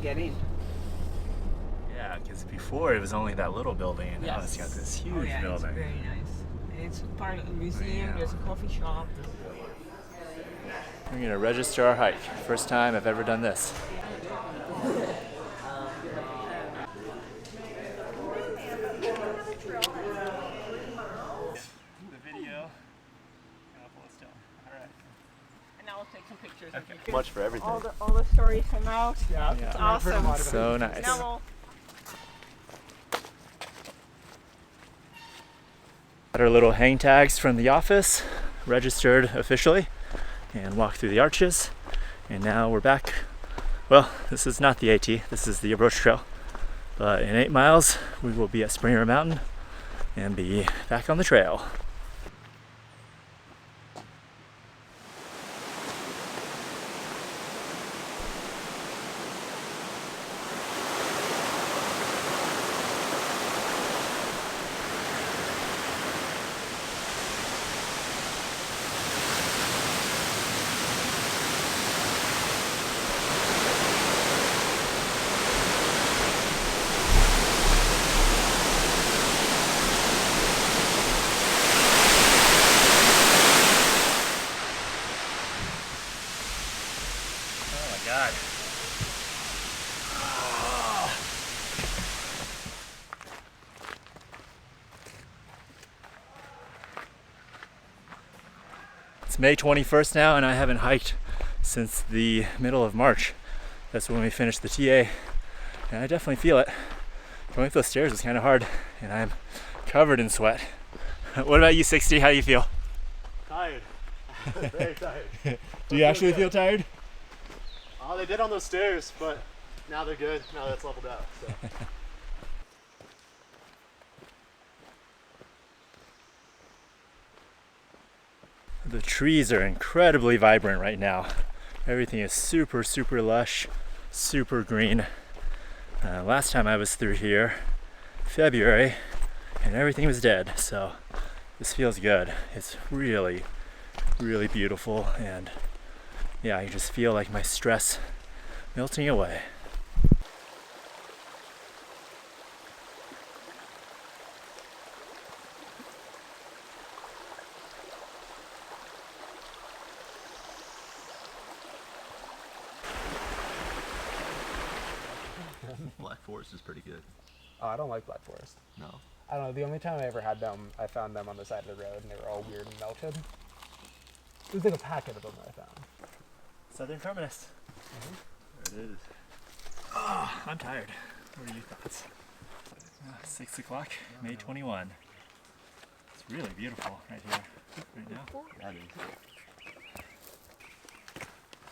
get in. Yeah, because before it was only that little building, and now Yes. it's got this huge Oh, yeah, building. It's very nice. It's part of the museum. Yeah. There's a coffee shop. We're gonna register our hike. First time I've ever done this. The video. I'll pull it down. All right. And I'll take some pictures. Okay. Much for everything. All the stories come out. Yeah, Yeah. It's awesome. So nice. Now we'll Got our little hang tags from the office, registered officially, and walked through the arches. And now we're back. Well, this is not the AT, this is the approach trail. But in 8 miles, we will be at Springer Mountain and be back on the trail. Oh my God. It's May 21st now, and I haven't hiked since the middle of March. That's when we finished the TA, and I definitely feel it. Going up those stairs was kind of hard, and I'm covered in sweat. What about you, 60? How do you feel? Tired. Very tired. Do you actually feel tired? Oh, they did on those stairs, but now they're good. Now that's leveled out. So. The trees are incredibly vibrant right now. Everything is super, super lush, super green. Last time I was through here, February, and everything was dead, so this feels good. It's really, really beautiful, and yeah, I just feel like my stress melting away. Black Forest is pretty good. Oh, I don't like Black Forest. No. I don't know. The only time I ever had them, I found them on the side of the road, and they were all weird and melted. It was like a packet of them that I found. Southern Terminus. There it is. Oh, I'm tired. What are your thoughts? 6 o'clock, May 21. It's really beautiful right here, right now. That is.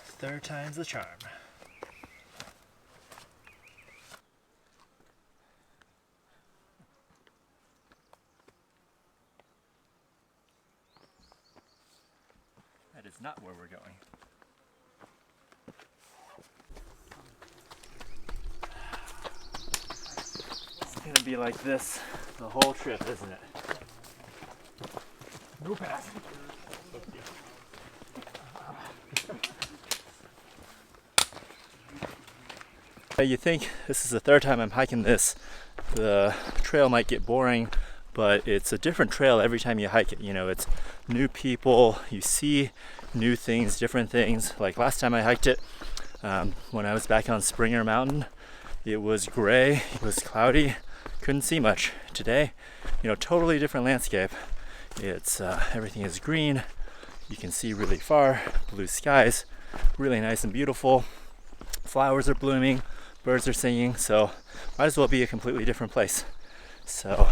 Third time's the charm. That is not where we're going. It's gonna be like this the whole trip, isn't it? No pass. You think this is the third time I'm hiking this, the trail might get boring, but it's a different trail every time you hike it. You know, it's new people, you see new things, different things. Like last time I hiked it, when I was back on Springer Mountain, it was gray, it was cloudy, couldn't see much. Today, you know, totally different landscape. It's everything is green, you can see really far, blue skies, really nice and beautiful. Flowers are blooming, birds are singing, so might as well be a completely different place. So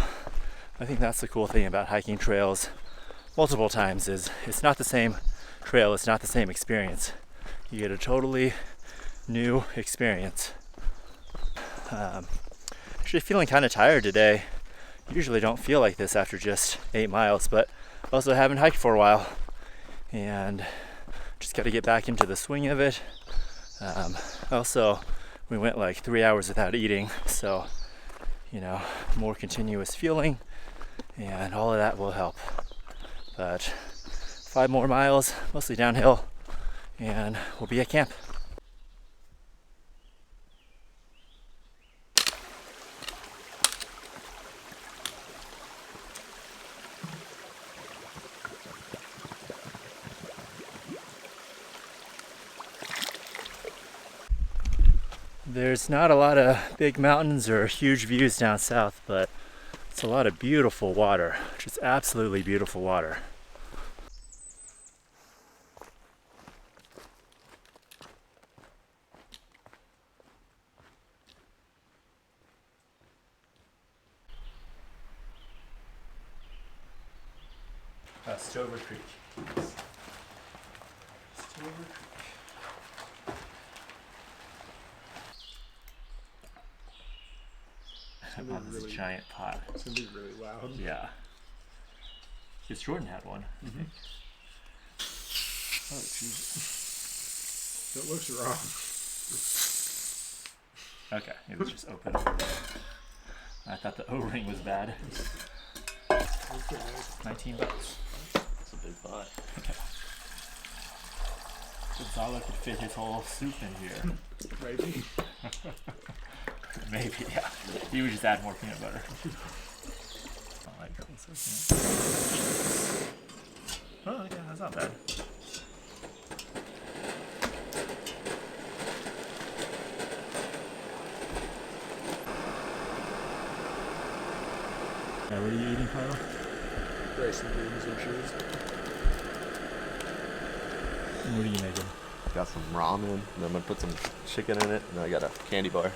I think that's the cool thing about hiking trails multiple times is it's not the same trail, it's not the same experience. You get a totally new experience. Actually feeling kind of tired today. Usually don't feel like this after just 8 miles, but also haven't hiked for a while and just got to get back into the swing of it. Also, we went like 3 hours without eating, so you know, more continuous fueling and all of that will help. But 5 more miles, mostly downhill, and we'll be at camp. There's not a lot of big mountains or huge views down south, but it's a lot of beautiful water, just absolutely beautiful water. Stover Creek. Stover Creek. Oh, this is a giant pot. It's gonna be really loud. Yeah. Because Jordan had one. Mm-hmm. Oh, jeez. It looks wrong. Okay, it was just open. I thought the O-ring was bad. 19 bucks. It's a big pot. Gonzalo could fit his whole soup in here. Maybe. Maybe, yeah. He would just add more peanut butter. I like it. Oh, yeah, that's not bad. What are you eating, Kyle? Rice and beans and cheese. What are you making? Got some ramen, and I'm gonna put some chicken in it, and I got a candy bar.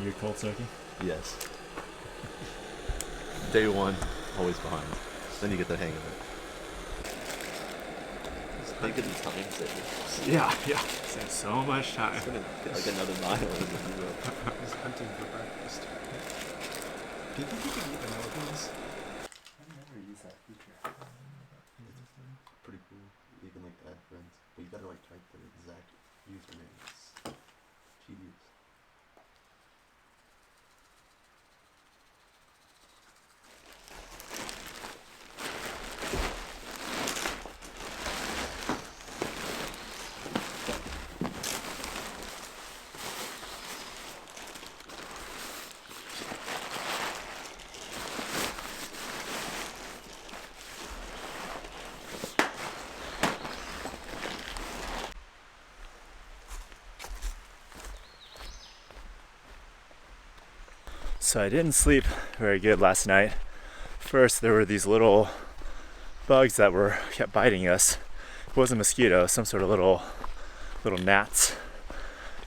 You're cold soaking? Yes. Day one, always behind. Then you get the hang of it. Think of the time savers. Yeah. Saves so much time. It's gonna get like another mile in the view. He's hunting for breakfast. Do you think you could eat the millipedes? I've never used that feature. Pretty cool. You can like add friends, but you gotta like type the exact username. It's tedious. So I didn't sleep very good last night. First, there were these little bugs that kept biting us. It wasn't mosquitoes, some sort of little gnats.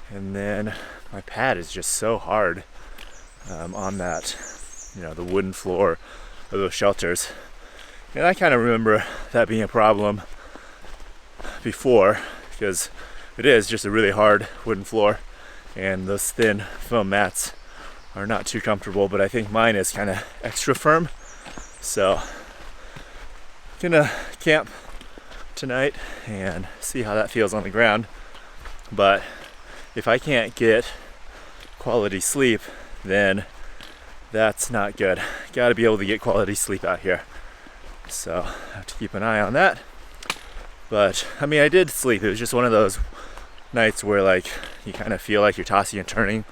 And then my pad is just so hard on that, the wooden floor of those shelters. And I kind of remember that being a problem before, because it is just a really hard wooden floor, and those thin foam mats are not too comfortable, but I think mine is kind of extra firm. So gonna camp tonight and see how that feels on the ground. But if I can't get quality sleep, then that's not good. Gotta be able to get quality sleep out here. So I have to keep an eye on that. But I mean, I did sleep. It was just one of those nights where like you kind of feel like you're tossing and turning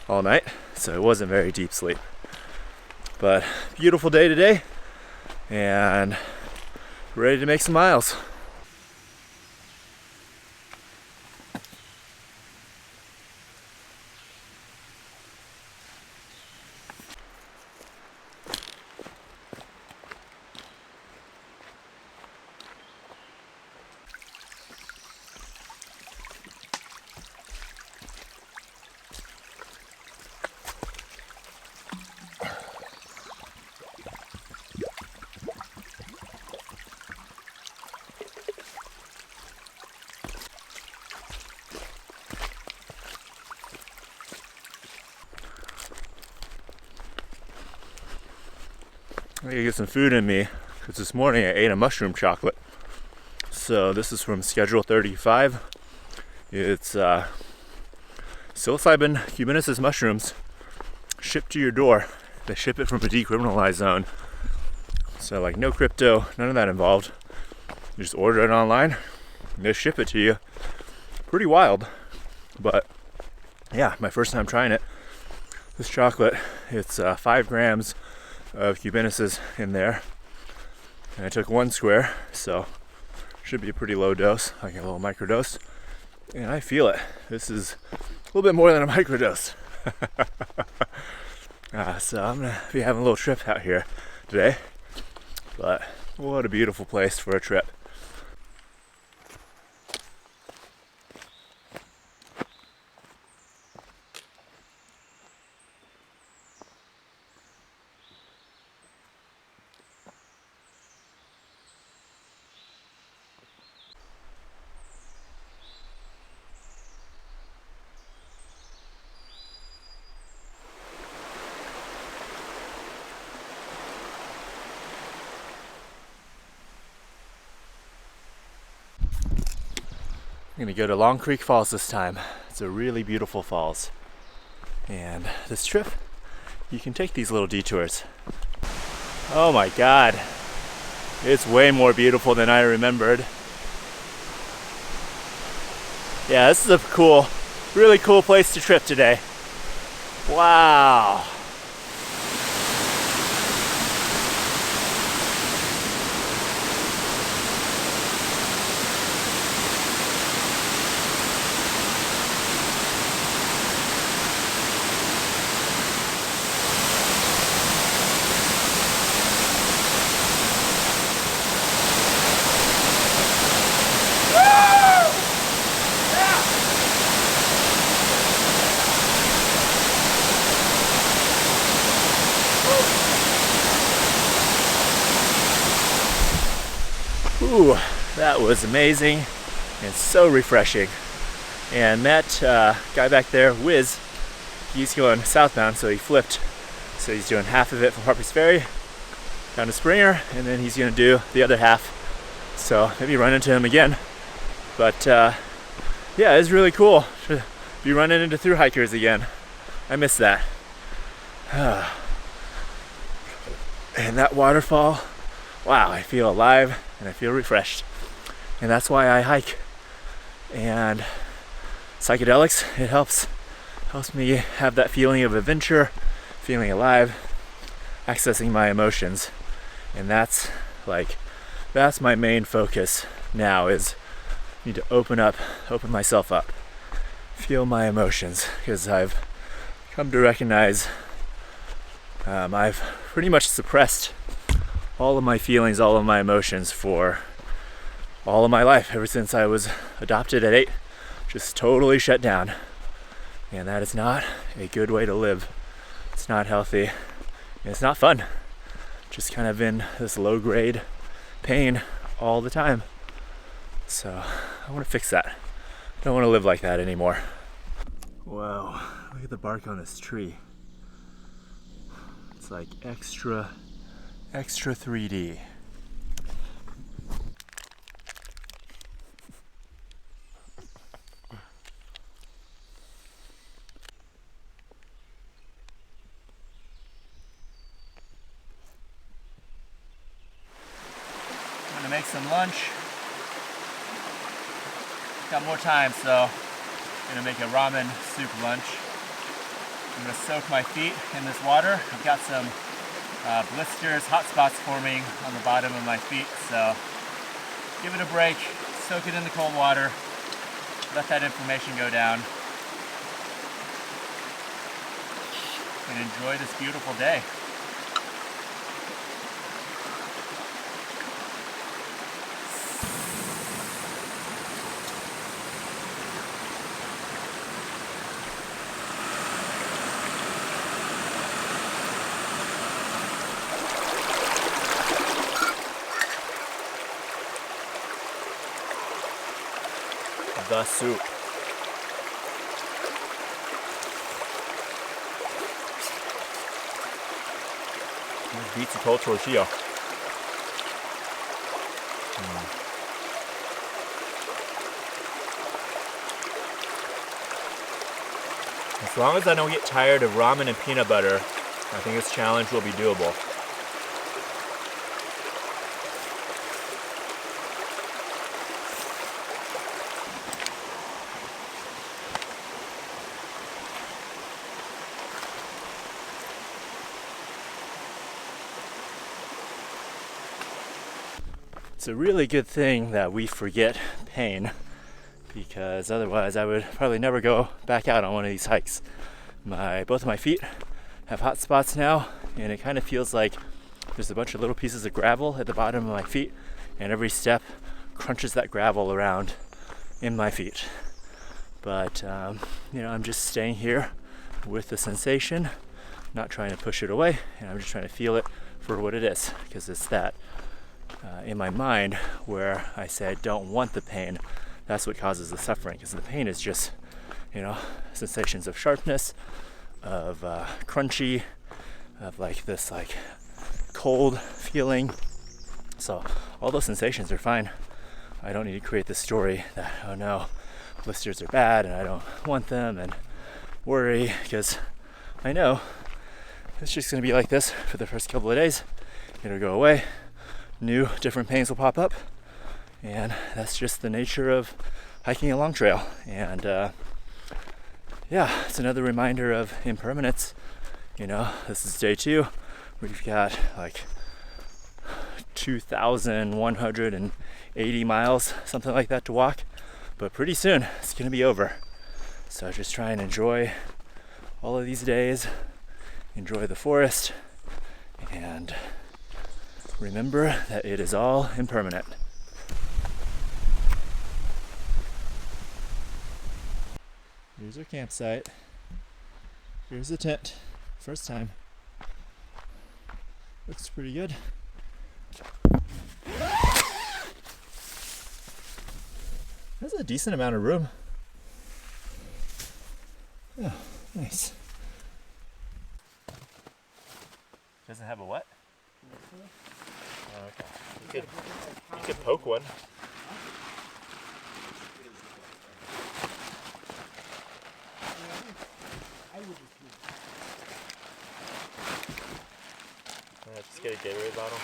all night. So it wasn't very deep sleep. But beautiful day today, and ready to make some miles. I gotta get some food in me, because this morning I ate a mushroom chocolate. So this is from Schedule 35. It's psilocybin cubensis mushrooms shipped to your door. They ship it from a decriminalized zone. So like no crypto, none of that involved. You just order it online and they ship it to you. Pretty wild. But yeah, my first time trying it. This chocolate, it's 5 grams of cubensis in there, and I took 1 square, so should be a pretty low dose, like a little microdose. and I feel it. This is a little bit more than a microdose. So I'm gonna be having a little trip out here today, but what a beautiful place for a trip. I'm gonna go to Long Creek Falls this time. It's a really beautiful falls. And this trip, you can take these little detours. Oh my God. It's way more beautiful than I remembered. Yeah, this is a cool, really cool place to trip today. Wow. Ooh, that was amazing and so refreshing. And that guy back there, Wiz, he's going southbound, so he flipped. So he's doing half of it from Harper's Ferry down to Springer, and then he's gonna do the other half. So maybe run into him again. But yeah, it's really cool to be running into through hikers again. I miss that. And that waterfall, wow, I feel alive and I feel refreshed. And that's why I hike. And psychedelics, it helps me have that feeling of adventure, feeling alive, accessing my emotions. And that's my main focus now, is I need to open myself up, feel my emotions, because I've come to recognize I've pretty much suppressed all of my feelings, all of my emotions for all of my life, ever since I was adopted at 8, just totally shut down. And that is not a good way to live. It's not healthy, and it's not fun. Just kind of in this low grade pain all the time. So I want to fix that. I don't want to live like that anymore. Whoa, look at the bark on this tree. It's like extra 3D. I'm gonna make some lunch. Got more time, so I'm gonna make a ramen soup lunch. I'm gonna soak my feet in this water. I've got some blisters, hot spots forming on the bottom of my feet, so give it a break, soak it in the cold water, let that inflammation go down, and enjoy this beautiful day. The soup. This beats a cold tortilla. As long as I don't get tired of ramen and peanut butter, I think this challenge will be doable. It's a really good thing that we forget pain, because otherwise I would probably never go back out on one of these hikes. Both of my feet have hot spots now, and it kind of feels like there's a bunch of little pieces of gravel at the bottom of my feet, and every step crunches that gravel around in my feet. But I'm just staying here with the sensation, not trying to push it away, and I'm just trying to feel it for what it is, because it's that in my mind where I say I don't want the pain. That's what causes the suffering, because the pain is just sensations of sharpness, of crunchy, of this cold feeling. So all those sensations are fine. I don't need to create this story that, oh no, blisters are bad and I don't want them, and worry, because I know it's just going to be like this for the first couple of days. It'll go away, new different pains will pop up, and that's just the nature of hiking a long trail. And it's another reminder of impermanence. This is day 2. We've got 2,180 miles, something like that, to walk, but pretty soon it's gonna be over. So just try and enjoy all of these days, enjoy the forest, and remember that it is all impermanent. Here's our campsite. Here's the tent. First time. Looks pretty good. There's a decent amount of room. Oh, nice. Doesn't have a what? Oh, okay. You could poke one. Just get a Gatorade bottle.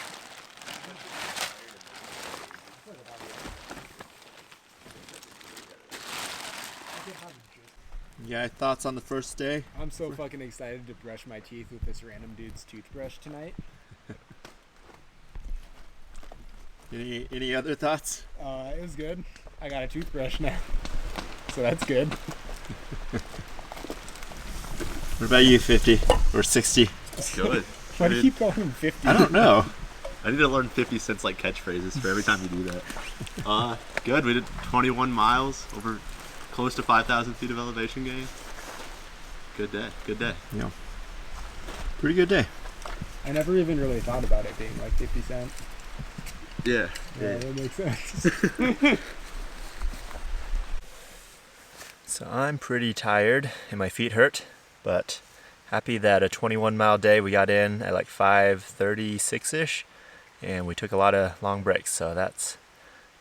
Yeah, thoughts on the first day? I'm so fucking excited to brush my teeth with this random dude's toothbrush tonight. Any other thoughts? It was good. I got a toothbrush now, so that's good. What about you, 50 or 60? It's good. Why do you keep calling him 50? I don't know. I need to learn 50 cents catchphrases for every time you do that. Good. We did 21 miles over close to 5,000 feet of elevation gain. Good day. Good day. Yeah. Pretty good day. I never even really thought about it being 50 cents. Yeah. Yeah, that makes sense. So I'm pretty tired and my feet hurt, but happy that a 21-mile day we got in at 5:36-ish, and we took a lot of long breaks, so that's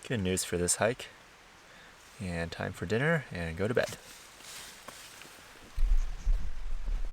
good news for this hike. And time for dinner and go to bed.